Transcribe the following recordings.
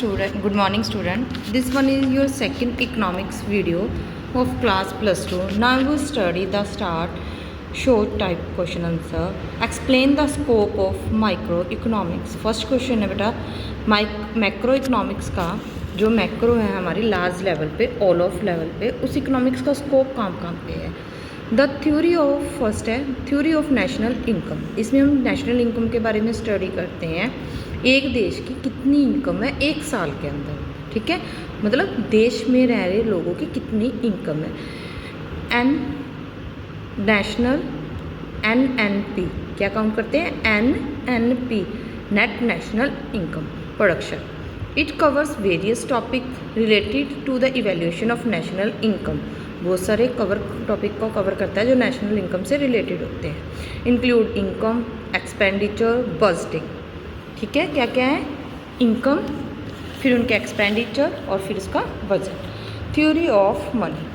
Good morning student. This one is your second economics video of class +2. Now we study the start short type question answer. Explain the scope of microeconomics. First question है बेटा macro economics का जो macro है हमारी large level पे all of level पे उस economics का स्कोप कहाँ पे है. द थ्योरी ऑफ फर्स्ट है थ्योरी ऑफ नेशनल इनकम. इसमें हम नेशनल इनकम के बारे में स्टडी करते हैं. एक देश की कितनी इनकम है एक साल के अंदर, ठीक है, मतलब देश में रह रहे लोगों की कितनी इनकम है. एन नेशनल NNP क्या काउंट करते हैं NNP net national income production. It covers various topic related to the evaluation of national income. बहुत सारे टॉपिक को कवर करता है जो नेशनल इनकम से रिलेटेड होते हैं. Include income, expenditure, budgeting. ठीक है, क्या क्या है, इनकम, फिर उनके एक्सपेंडिचर और फिर उसका budget. Theory of money,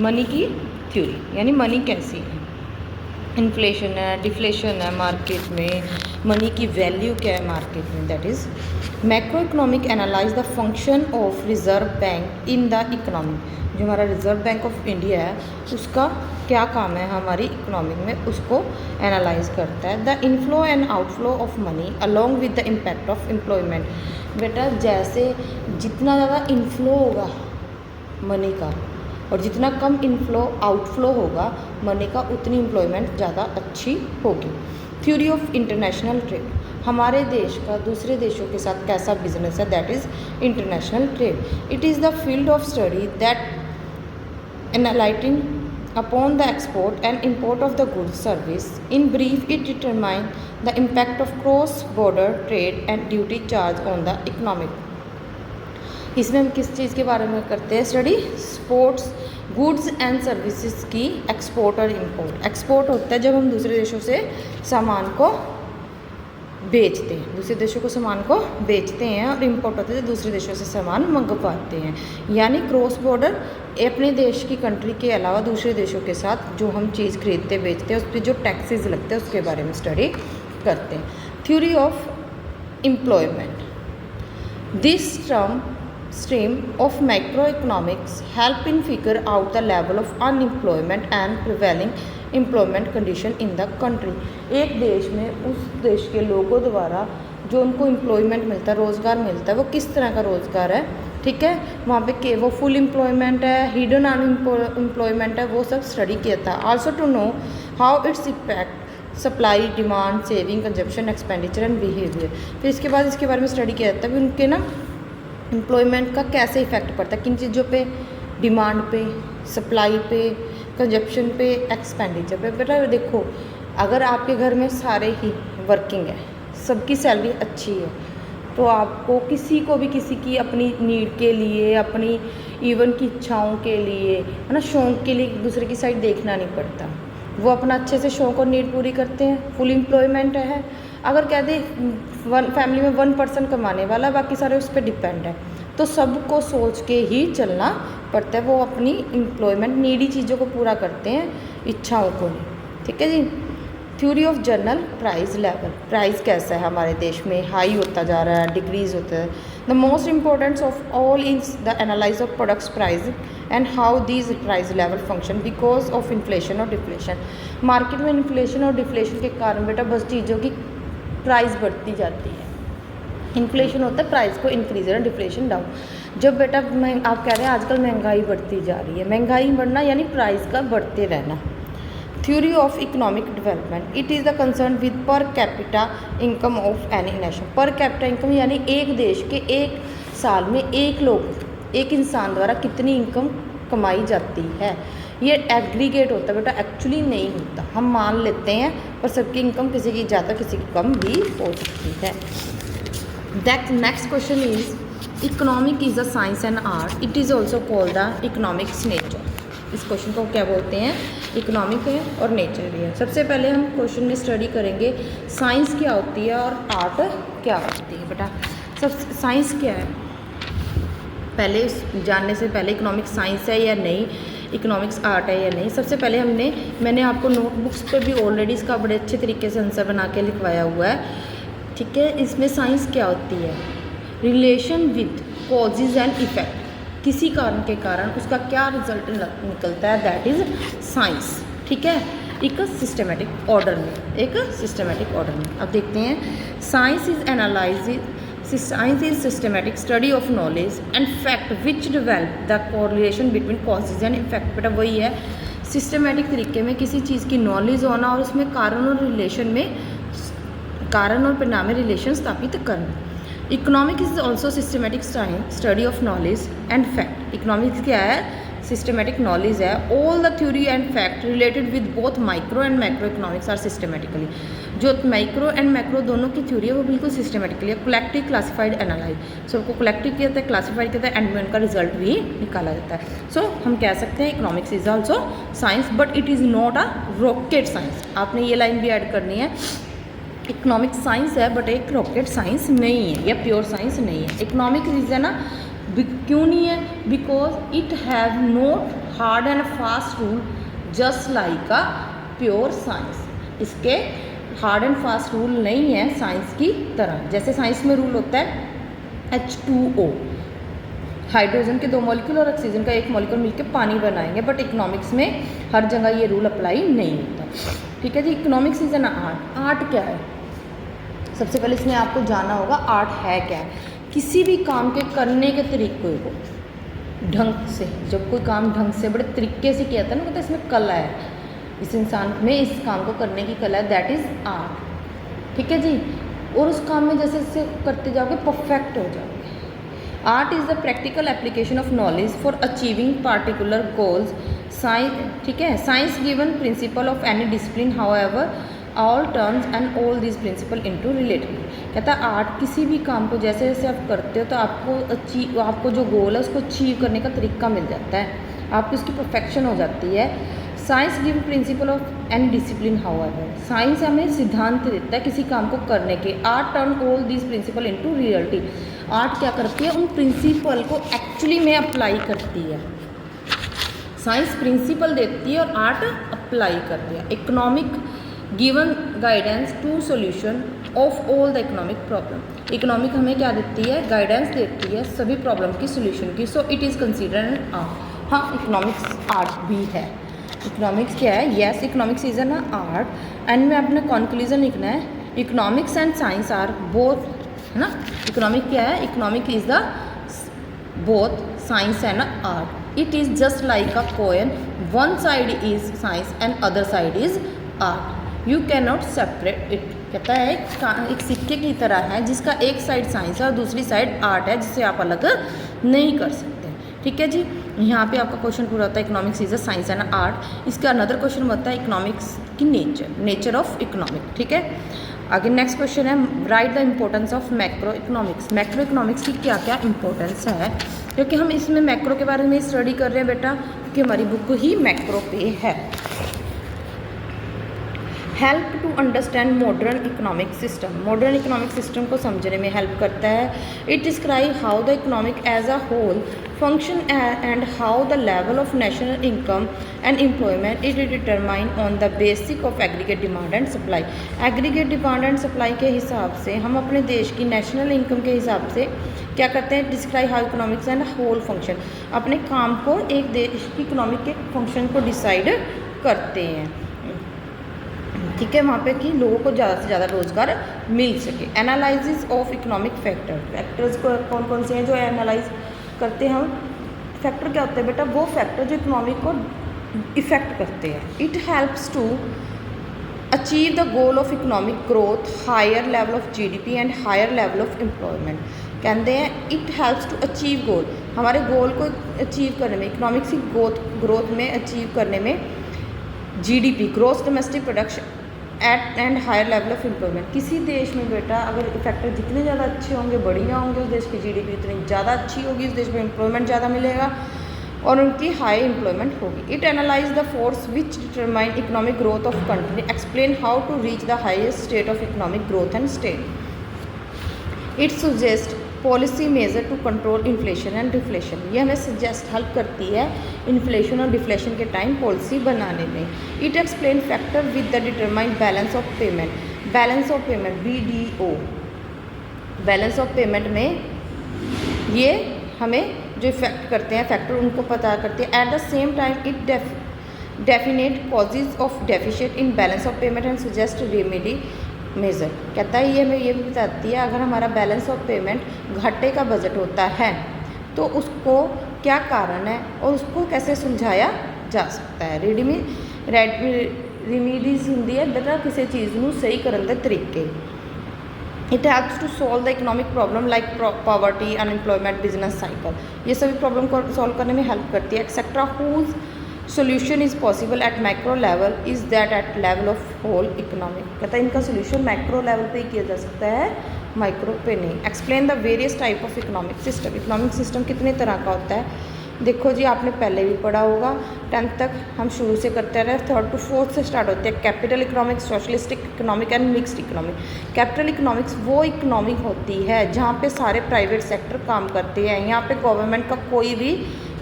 money की थ्योरी यानी मनी कैसी है. इन्फ्लेशन है, डिफ्लेशन है मार्केट में, मनी की वैल्यू क्या है मार्केट में. That is macro economic analyse the function of reserve bank in the economy. जो हमारा रिजर्व बैंक ऑफ इंडिया है उसका क्या काम है हमारी इकोनॉमिक में, उसको एनालाइज करता है. The inflow and outflow of money along with the impact of employment. बेटा जैसे जितना ज़्यादा इनफ्लो होगा मनी का और जितना कम इनफ्लो आउटफ्लो होगा मनी का उतनी एम्प्लॉयमेंट ज़्यादा अच्छी होगी. Theory of international trade. हमारे देश का दूसरे देशों के साथ कैसा बिजनेस है, that is international trade. It is the field of study that analyzing upon the export and import of the goods service. In brief, it determines the impact of cross-border trade and duty charge on the economic. इसमें हम किस चीज़ के बारे में करते हैं study, sports goods and services की export और इंपोर्ट. एक्सपोर्ट होता है जब हम दूसरे देशों से सामान को बेचते हैं, दूसरे देशों को सामान को बेचते हैं, और इंपोर्ट होता है जब दूसरे देशों से सामान मंगवाते हैं. यानी क्रॉस बॉर्डर अपने देश की कंट्री के अलावा दूसरे देशों के साथ जो हम चीज़ खरीदते बेचते हैं उस पर जो टैक्सेस लगते हैं उसके बारे में स्टडी करते हैं. Theory of employment. This term stream of macroeconomics help in figure out the level of unemployment and prevailing employment condition in the country. एक देश में उस देश के लोगों द्वारा जो उनको एम्प्लॉयमेंट मिलता है, रोज़गार मिलता है, वो किस तरह का रोज़गार है, ठीक है, वहाँ पे के वो फुल एम्प्लॉयमेंट है, हिडन अनएम्प्लॉयमेंट है, वो सब स्टडी किया था. Also to know how its impact supply, demand, saving, consumption, expenditure and behaviour. फिर इसके बाद इसके बारे में स्टडी किया जाता है उनके ना एम्प्लॉयमेंट का कैसे इफ़ेक्ट पड़ता है, किन चीज़ों पे, डिमांड पे, सप्लाई पे, कंजप्शन पे, एक्सपेंडिचर पे. बेटा देखो अगर आपके घर में सारे ही वर्किंग है, सबकी सैलरी अच्छी है, तो आपको किसी को भी किसी की अपनी नीड के लिए, अपनी इवन की इच्छाओं के लिए, है ना, शौक़ के लिए एक दूसरे की साइड देखना नहीं पड़ता. वो अपना अच्छे से शौक़ और नीड पूरी करते हैं, फुल एम्प्लॉयमेंट है. अगर कह दे फैमिली में 1 कमाने वाला, बाकी सारे उस पर डिपेंड है, तो सबको सोच के ही चलना पड़ता है. वो अपनी एम्प्लॉयमेंट नीडी चीज़ों को पूरा करते हैं, इच्छाओं को नहीं. ठीक है जी. Theory of general price level. Price कैसा है हमारे देश में, हाई होता जा रहा है, डिक्रीज होता है. The most importance of all is the analyse of products price and how these price level function because of inflation और डिफ्लेशन. मार्केट में इन्फ्लेशन और डिफ्लेशन के कारण बेटा बस चीज़ों की प्राइस बढ़ती जाती है. इन्फ्लेशन होता है प्राइस को इंक्रीज और डिफ्लेशन डाउन. जब बेटा आप कह रहे हैं आजकल महंगाई बढ़ती जा रही है, महंगाई बढ़ना यानी प्राइस का बढ़ते रहना. Theory of economic development. It is the concern with per capita income of any nation. Per capita income यानी एक देश के एक साल में एक इंसान द्वारा कितनी इनकम कमाई जाती है. ये एग्रीगेट होता है बेटा, एक्चुअली नहीं होता, हम मान लेते हैं, पर सबकी इनकम किसी की ज़्यादा किसी की कम भी हो सकती है. That next question is economic is a science and art. It is also called the economics nature. इस क्वेश्चन को क्या बोलते हैं, इकोनॉमिक है और नेचर भी है. सबसे पहले हम क्वेश्चन में स्टडी करेंगे साइंस क्या होती है और आर्ट क्या होती है. बेटा सब साइंस क्या है पहले जानने से पहले, इकोनॉमिक्स साइंस है या नहीं, इकोनॉमिक्स आर्ट है या नहीं, सबसे पहले मैंने आपको नोटबुक्स पे भी ऑलरेडी इसका बड़े अच्छे तरीके से आंसर बना के लिखवाया हुआ है. ठीक है, इसमें साइंस क्या होती है, relation with causes and effect, किसी कारण के कारण उसका क्या रिजल्ट निकलता है, दैट इज साइंस। ठीक है, एक सिस्टमेटिक ऑर्डर में, एक सिस्टमेटिक ऑर्डर में। अब देखते हैं, science is analyse, science is systematic study of knowledge and fact which develop the correlation between causes and effect. बेटा वही है, सिस्टमेटिक तरीके में किसी चीज़ की नॉलेज होना और उसमें कारण और रिलेशन में, कारण और परिणाम में रिलेशन स्थापित करना। Economics is also systematic study of knowledge and fact. Economics क्या है, सिस्टमेटिक नॉलेज है। All the theory and fact related with both micro and macro economics are systematically, जो माइक्रो एंड मैक्रो दोनों की थ्योरी है वो बिल्कुल सिस्टमेटिकली है। कलेक्टिव, क्लासिफाइड, एनालाइज, सबको कलेक्टिव किया जाता है, क्लासिफाइड किया जाता है, एंड में उनका रिजल्ट भी निकाला जाता है। सो हम कह सकते हैं economics is also science but it is not a rocket science. आपने ये लाइन भी ऐड करनी है, इकोनॉमिक्स साइंस है बट एक रॉकेट साइंस नहीं है या प्योर साइंस नहीं है। इकोनॉमिक्स इज है ना, क्यों नहीं है, because it have not hard and fast rule just like a pure science. इसके हार्ड एंड फास्ट रूल नहीं है साइंस की तरह। जैसे साइंस में रूल होता है H2O, हाइड्रोजन के 2 मॉलिक्यूल और ऑक्सीजन का 1 मॉलिक्यूल मिलकर पानी बनाएंगे, बट इकोनॉमिक्स में हर जगह ये रूल अप्लाई नहीं होता। ठीक है जी, economics is an art. Art क्या है, सबसे पहले इसमें आपको जानना होगा आर्ट है क्या है। किसी भी काम के करने के तरीक़े को ढंग से, जब कोई काम ढंग से बड़े तरीके से किया था ना, तो इसमें कला है, इस इंसान में इस काम को करने की कला है, दैट इज़ आर्ट। ठीक है जी, और उस काम में जैसे जैसे करते जाओगे परफेक्ट हो जाओगे। Art is the practical application of knowledge for achieving particular goals. Science, ठीक है, science given principle of any discipline however all terms and all this principle into related. कहता है आर्ट किसी भी काम को जैसे जैसे आप करते हो तो आपको जो गोल है उसको अचीव करने का तरीका मिल जाता है, आपकी उसकी परफेक्शन हो जाती है। Science give principle of and discipline however, science हमें सिद्धांत देता है किसी काम को करने के। Art turn all this principle into reality, art क्या करती है, उन प्रिंसिपल को एक्चुअली में अप्लाई करती है। साइंस प्रिंसिपल देती है और आर्ट अप्लाई करती है। Economic given guidance to solution of all the economic problem, economic हमें क्या देती है, गाइडेंस देती है सभी प्रॉब्लम की सोल्यूशन की। So it is considered an art. हाँ, इकोनॉमिक्स आर्ट भी है। इकोनॉमिक्स क्या है, yes economics is an art. End में अपना कंक्लूजन लिखना है, economics and science are both, है ना। इकोनॉमिक क्या है, economic is the both science and art. It is just like a coin, one side is science and other side is art, you can not separate it. कहता है एक सिक्के की तरह है जिसका एक साइड साइंस है और दूसरी साइड आर्ट है, जिसे आप अलग नहीं कर सकते। ठीक है जी, यहाँ पे आपका क्वेश्चन पूरा होता है economics is a science and art. इसका अनदर क्वेश्चन होता है इकोनॉमिक्स की नेचर ऑफ इकोनॉमिक। ठीक है, आगे नेक्स्ट क्वेश्चन है, right the importance of macro economics. Macro economics की क्या क्या इंपॉर्टेंस है, क्योंकि हम इसमें मैक्रो के बारे में स्टडी कर रहे हैं बेटा, क्योंकि हमारी बुक ही मैक्रो पे है। Help to understand modern economic system, modern economic system को समझने में हेल्प करता है। It describe how the economic as a whole function and how the level of national income and employment it determine on the basic of aggregate demand and supply. Aggregate demand and supply के हिसाब से हम अपने देश की national income के हिसाब से क्या करते हैं, describe how economics and whole function, अपने काम को एक देश की इकोनॉमिक के फंक्शन को डिसाइड करते हैं। ठीक है, वहाँ पे कि लोगों को ज़्यादा से ज़्यादा रोजगार मिल सके। एनालिसिस ऑफ इकोनॉमिक फैक्टर्स को कौन कौन से हैं जो एनालाइज करते हैं हम। फैक्टर क्या होते हैं बेटा, वो फैक्टर जो इकोनॉमिक को इफ़ेक्ट करते हैं। It helps to achieve the goal of economic growth, higher level of GDP and higher level of employment. कहते हैं it helps to achieve goal, हमारे गोल को अचीव करने में, इकोनॉमिक्स की ग्रोथ में अचीव करने में GDP gross domestic production at and higher level of employment. किसी देश में बेटा अगर फैक्टर जितने ज़्यादा अच्छे होंगे, बढ़िया होंगे, उस देश की GDP उतनी ज़्यादा अच्छी होगी, उस देश में एम्प्लॉयमेंट ज़्यादा मिलेगा और उनकी हाई एम्प्लॉयमेंट होगी। It analyse the force which determine economic growth of country, explain how to reach the highest state of economic growth and state. It suggest policy measure to control inflation and deflation, ये हमें suggest help करती है inflation और deflation के time policy बनाने में। It explain factor with the determine balance of payment, balance of payment BDO, balance of payment में ये हमें जो इफेक्ट करते हैं फैक्टर उनको पता करते हैं। At the same time it definite causes of deficient in balance of payment and suggest remedy measure. कहता है ये हमें ये भी बताती है अगर हमारा बैलेंस ऑफ पेमेंट घाटे का बजट होता है तो उसको क्या कारण है और उसको कैसे सुलझाया जा सकता है। रेमीडीज ਹੁੰਦੀ है बेटा किसी चीज़ ਨੂੰ सही करने के तरीके। It helps to solve the economic problem like poverty unemployment business cycle. ये सभी प्रॉब्लम को सॉल्व करने में हेल्प करती है। Etcetera whose solution is possible at macro level is that at level of whole economic. कहता है इनका सोल्यूशन मैक्रो लेवल पे ही किया जा सकता है, माइक्रो पे नहीं। Explain the various type of economic system. Economic system कितने तरह का होता है देखो जी, आपने पहले भी पढ़ा होगा 10th तक। हम शुरू से करते रहे, 3rd to 4th से स्टार्ट होते हैं। Capital economics, socialistic economic and mixed economic. Capital economics वो इकोनॉमिक होती है जहाँ पे सारे प्राइवेट सेक्टर काम करते हैं, यहाँ पे गवर्नमेंट का कोई भी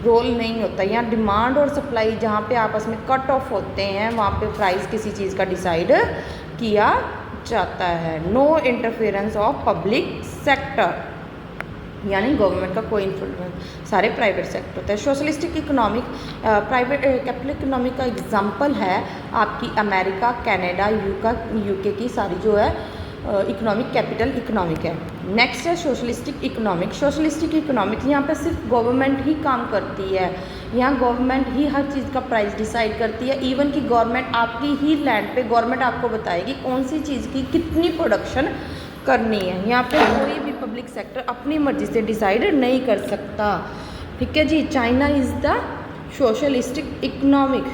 रोल नहीं होता। यहाँ डिमांड और सप्लाई जहाँ पे आपस में कट ऑफ होते हैं वहाँ पे प्राइस किसी चीज़ का डिसाइड किया जाता है। No interference of public sector, यानी गवर्नमेंट का कोई इन्फ्लुएंस, सारे प्राइवेट सेक्टर होता है। Socialistic economic private capital economic का एग्जांपल है आपकी अमेरिका, कनाडा, यूके की सारी जो है इकोनॉमिक कैपिटल इकोनॉमिक है। नेक्स्ट है सोशलिस्टिक इकोनॉमिक। सोशलिस्टिक इकोनॉमिक यहाँ पे सिर्फ गवर्नमेंट ही काम करती है, यहाँ गवर्नमेंट ही हर चीज़ का प्राइस डिसाइड करती है। इवन कि गवर्नमेंट आपकी ही लैंड पे गवर्नमेंट आपको बताएगी कौन सी चीज़ की कितनी प्रोडक्शन करनी है। यहाँ पे कोई भी पब्लिक सेक्टर अपनी मर्जी से डिसाइड नहीं कर सकता। ठीक है जी। China is the socialistic economic.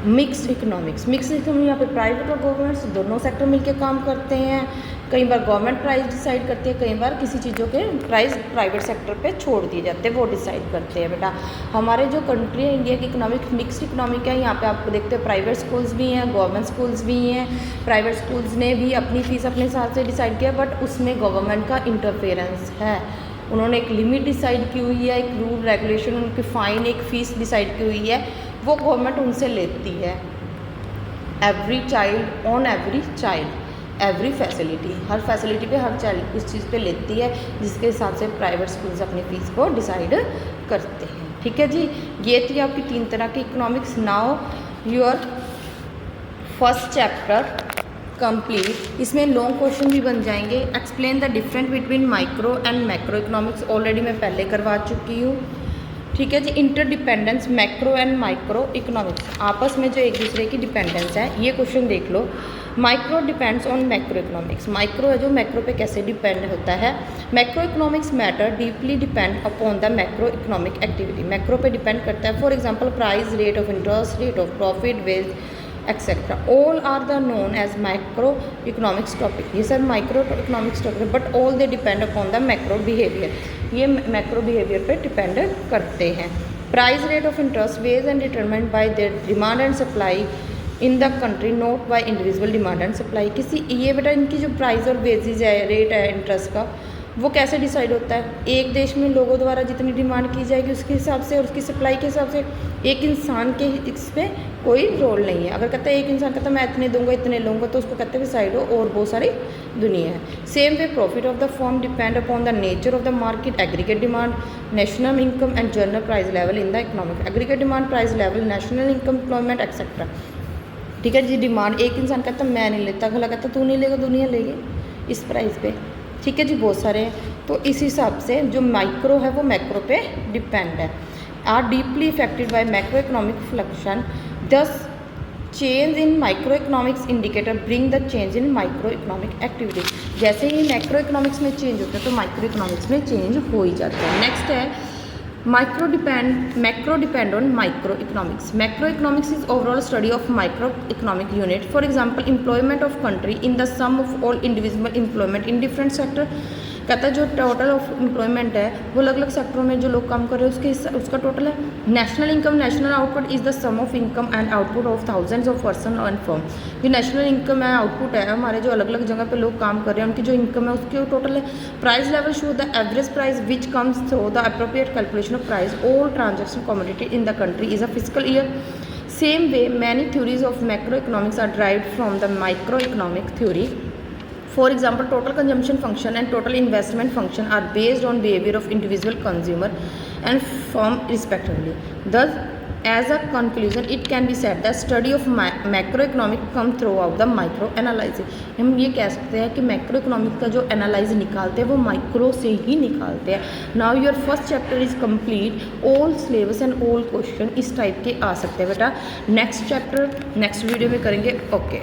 Mixed economics, mixed economic यहाँ पे प्राइवेट और गवर्नमेंट दोनों सेक्टर मिलकर काम करते हैं। कई बार गवर्नमेंट प्राइस डिसाइड करती है, कई बार किसी चीज़ों के प्राइस प्राइवेट सेक्टर पे छोड़ दिए जाते हैं, वो डिसाइड करते हैं। बेटा हमारे जो कंट्री है इंडिया की इकोनॉमिक मिक्स्ड इकोनॉमिक है। यहाँ पे आपको देखते हैं प्राइवेट स्कूल्स भी हैं, गवर्नमेंट स्कूल्स भी हैं। प्राइवेट स्कूल्स ने भी अपनी फ़ीस अपने हिसाब से डिसाइड किया, बट उसमें गवर्नमेंट का इंटरफेरेंस है। उन्होंने एक लिमिट डिसाइड की हुई है, एक रूल रेगुलेशन, उनकी फ़ाइन, एक फ़ीस डिसाइड की हुई है, वो गवर्नमेंट उनसे लेती है। Every child on every child, every facility, her facility पे हर चाइल्ड उस चीज़ पे लेती है जिसके हिसाब से प्राइवेट स्कूल्स अपनी फ़ीस को डिसाइड करते हैं। ठीक है जी। ये थी आपकी 3 तरह की economics. Now your first chapter complete. इसमें लॉन्ग क्वेश्चन भी बन जाएंगे। Explain the difference between micro and macro economics, already मैं पहले करवा चुकी हूँ। ठीक है जी। Interdependence macro and micro economics, आपस में जो एक दूसरे की डिपेंडेंस है, ये क्वेश्चन देख लो। Micro depends on macro economics, micro है जो मैक्रो पे कैसे डिपेंड होता है। Macro economics matter deeply depend upon the macro economic activity, macro पे डिपेंड करता है। For example price, rate of interest, rate of profit, wage etcetera, all are the known as micro economics topic. ये सर micro economics topic है, but all they depend upon the macro behaviour, ये macro behaviour पे depend करते हैं। Price, rate of interest, wage and determined by their demand and supply in the country, not by individual demand and supply. किसी ये बेटा इनकी जो price और वेजेज है, रेट है इंटरेस्ट का, वो कैसे डिसाइड होता है? एक देश में लोगों द्वारा जितनी डिमांड की जाएगी उसके हिसाब से और उसकी सप्लाई के हिसाब से। एक इंसान के इस पर कोई रोल नहीं है। अगर कहता है एक इंसान कहता है मैं इतने दूंगा इतने लूँगा, तो उसको कहते हैं डिसाइड हो, और बहुत सारी दुनिया है। Same way profit of the firm depend upon the nature of the market, aggregate demand, national income and general price level in the economic. Aggregate demand, price level, national income, employment etcetera. ठीक है जी। Demand, एक इंसान कहता मैं नहीं लेता, अगला कहता तू नहीं लेगा, दुनिया लेगी इस प्राइस पे। ठीक है जी। बहुत सारे हैं, तो इस हिसाब से जो माइक्रो है वो मैक्रो पे डिपेंड है। Are deeply affected by macro economic fluctuation, thus change in micro economics indicator bring the change in micro economic activity. जैसे ही मैक्रो इकोनॉमिक्स में चेंज होता है तो माइक्रो इकोनॉमिक्स में चेंज हो ही जाता है। नेक्स्ट है macro depend on microeconomics. Macroeconomics is overall study of microeconomic unit. For example, employment of country in the sum of all individual employment in different sector. कहता है जो टोटल ऑफ एम्प्लॉयमेंट है वो अलग अलग सेक्टरों में जो लोग काम कर रहे हैं उसका टोटल है। National income, national output is the sum of income and output of thousands of person and firm. ये नेशनल इनकम है, आउटपुट है, हमारे जो अलग अलग जगह पे लोग काम कर रहे हैं उनकी जो इनकम है उसके टोटल है। Price level show the average price which comes through the appropriate calculation of price all transaction commodity in the country is a physical year. Same way many theories of macro economics are derived from the micro economic theory. For example, total consumption function and total investment function are based on behavior of individual consumer and firm respectively. Thus, as a conclusion, it can be said that study of macroeconomic come throughout the micro analysis. हम ये कह सकते हैं कि macro economic का जो analyse निकालते हैं वो माइक्रो से ही निकालते हैं. Now your first chapter is complete. All syllabus and all question इस टाइप के आ सकते हैं बेटा. नेक्स्ट चैप्टर नेक्स्ट वीडियो में करेंगे. ओके.